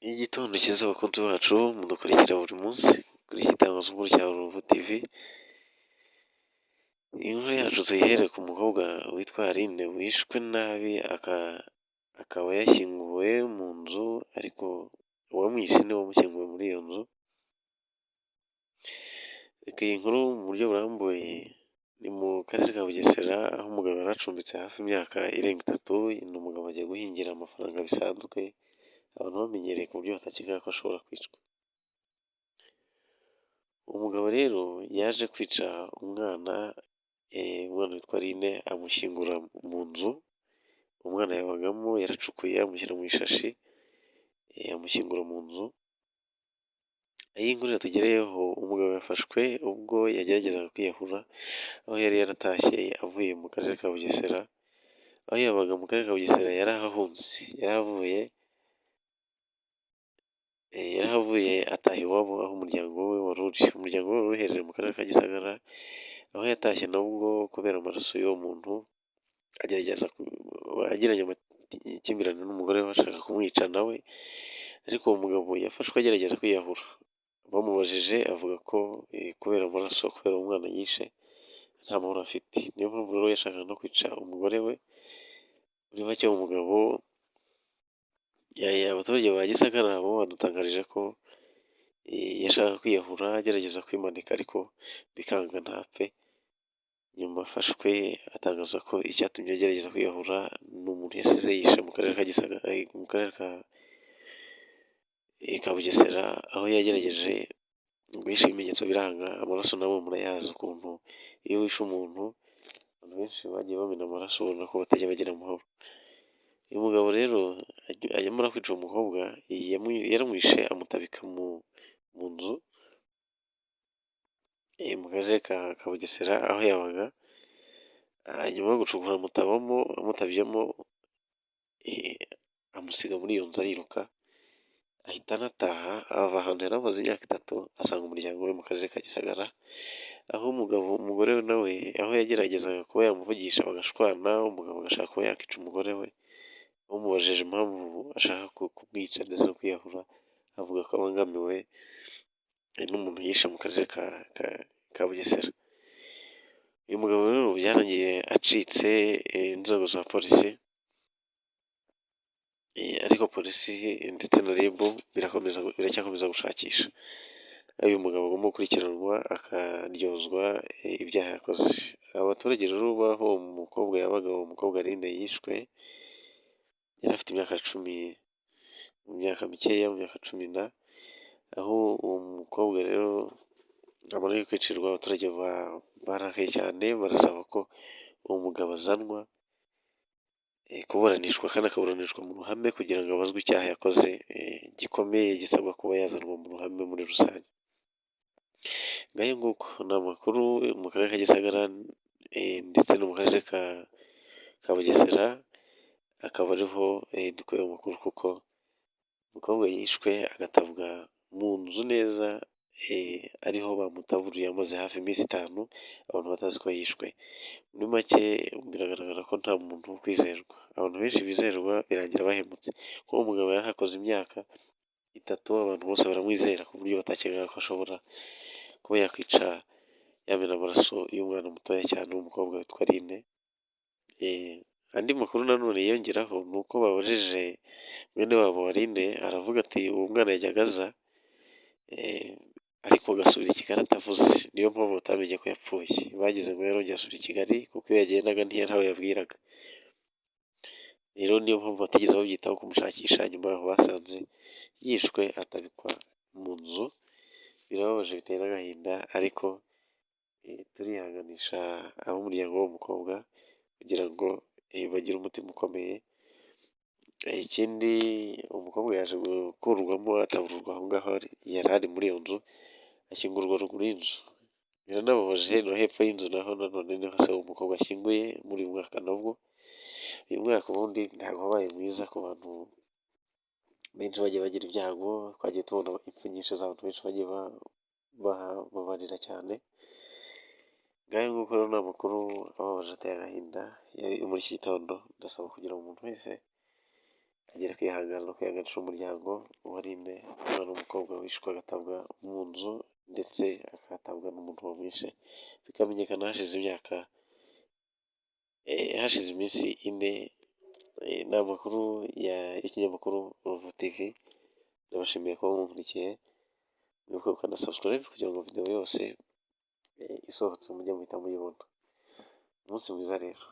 Igitondo cyiza abakunzi bacu mudukurikira buri munsi kuri iki gitangazamakuru cya Rubavu TV. Inkuru yacu tuyihere ku mukobwa witwa Aline wishwe nabi akaba yashyinguwe mu nzu, ariko uwamwishe niwe wamushyinguwe muri iyo nzu. Reka iyi nkuru mu buryo burambuye, ni mu karere ka Bugesera aho umugabo yari acumbitse hafi imyaka irenga 3. Ni umugabo agiye guhingira amafaranga bisanzwe, abantu bamenyereye ku buryo batakeka ko ashobora kwicwa. Umugabo rero yaje kwica umwana witwa Aline, amushyingura mu nzu umwana yabagamo. Yaracukuye amushyira mu ishashi, amushyingura mu nzu. Iyi nkuru yatugereyeho, umugabo yafashwe ubwo yageragezaga kwiyahura, aho yari yaratashye avuye mu karere ka Bugesera. Aho yabaga mu karere ka Bugesera yari ahahunze, yarahavuye ataha iwabo aho umuryango we wari uri. Umuryango we wari uherereye mu karere ka Gisagara, aho yatashye nabwo kubera amaraso y'uwo muntu agiranye amakimbirane n'umugore we bashaka kumwica nawe. Ariko uwo mugabo yafashwe agerageza kwiyahura. Bamubajije avuga ko kubera amaraso, kubera umwana yishe, nta mahoro afite. Niyo mpamvu rero yashakaga no kwica umugore we. Muri make umugabo, abaturage ba Gisagara bo badutangarije ko yashakaga kwiyahura agerageza kwimanika, ariko bikanga ntapfe. Nyuma afashwe, atangaza ko icyatumye agerageza kwiyahura ni umuntu yasize yishe mu karere ka Gisagara, mu karere ka Bugesera, aho yagerageje guhisha ibimenyetso biranga. Amaraso nabo murayazi ukuntu iyo wishe umuntu, abantu benshi bagiye bamena amaraso ubona ko batajya bagira amahoro. Uyu mugabo rero ajya kwica uwo mukobwa, yaramwishe amutabika mu nzu mu karere ka Bugesera aho yabaga. Nyuma yo gucukura amutabyemo, amusiga muri iyo nzu ariruka, ahita anataha ava ahantu yari amaze imyaka 3, asanga umuryango we mu karere ka Gisagara. Aho umugore we nawe, aho yageragezaga kuba yamuvugisha bagashwana, umugabo agashaka kuba yakica umugore we. Bamubajije impamvu ashaka kumwica ndetse no kwiyahura, avuga ko abangamiwe n'umuntu yishe mu karere ka Bugesera. Uyu mugabo rero byarangiye acitse inzego za polisi, ariko polisi ndetse na RIB biracyakomeza gushakisha. Uyu mugabo agomba gukurikiranwa akaryozwa ibyaha yakoze. Abaturage rero baho umukobwa yabaga, uwo mukobwa Aline yishwe, yari afite imyaka 10, mu myaka mikeya, mu myaka 10. Aho uwo mukobwa rero amaze kwicirwa, abaturage barakaye cyane, barasaba ko uwo mugabo azanwa kuburanishwa, kandi akaburanishwa mu ruhame kugira ngo abazwe icyaha yakoze gikomeye gisabwa kuba yazanwa mu ruhame muri rusange. Ngayo nguko ni amakuru mu karere ka Gisagara ndetse no mu karere ka Bugesera. Akaba ariho dukuye amakuru, kuko umukobwa yishwe agatabwa mu nzu neza, ariho bamutaburiye amaze hafi iminsi 5, abantu batazi ko yishwe. Muri make biragaragara ko nta muntu wo kwizerwa. Abantu benshi bizerwa birangira bahemutse. Kuko uwo mugabo yari ahakoze imyaka 3, abantu bose baramwizera ku buryo batakekaga ko ashobora kuba yakwica, yamena amaraso y'umwana mutoya cyane w'umukobwa witwa Aline. Andi makuru nanone yiyongeraho ni uko babajije mwene wabo wa Aline, aravuga ati uwo mwana yajyaga aza, ariko agasubira i Kigali atavuze. Niyo mpamvu batamenye ko yapfuye. Bagize ngo yarongeye asubira i Kigali, kuko iyo yagendaga ntawe yabwiraga. Rero niyo mpamvu batigeze babyitaho kumushakisha. Nyuma yaho basanze yishwe atabikwa mu nzu. Birababaje, biteye n'agahinda, ariko turihanganisha ab'umuryango w'uwo mukobwa kugira ngo bagire umutima ukomeye. Ikindi, umukobwa yaje gukurwamo atabururwa aho ngaho yari ari muri iyo nzu, ashyingurwa ruguru y'inzu. Biranababaje, no hepfo y'inzu naho nanone niho se umukobwa ashyinguye muri uyu mwaka. Nabwo uyu mwaka ubundi ntabwo wabaye mwiza ku bantu benshi, bagiye bagira ibyago. Twagiye tubona impfu nyinshi z'abantu benshi bagiye babarira cyane. Ngayo nguko rero ni amakuru ababaje ateye agahinda muri iki gitondo. Ndasaba kugira ngo umuntu wese agira kwihangana no kwihanganisha umuryango warinde umwana w'umukobwa wishwe agatabwa mu nzu ndetse akahatabwa n'umuntu wamwishe, bikamenyekana hashize iminsi ine. Ni amakuru y'ikinyamakuru Ruvu TV, ndabashimiye kuba mumurikiye, mwibuke gukanda subscribe kugira ngo video yose isohotse mujye muhita muyibona. Umunsi mwiza rero.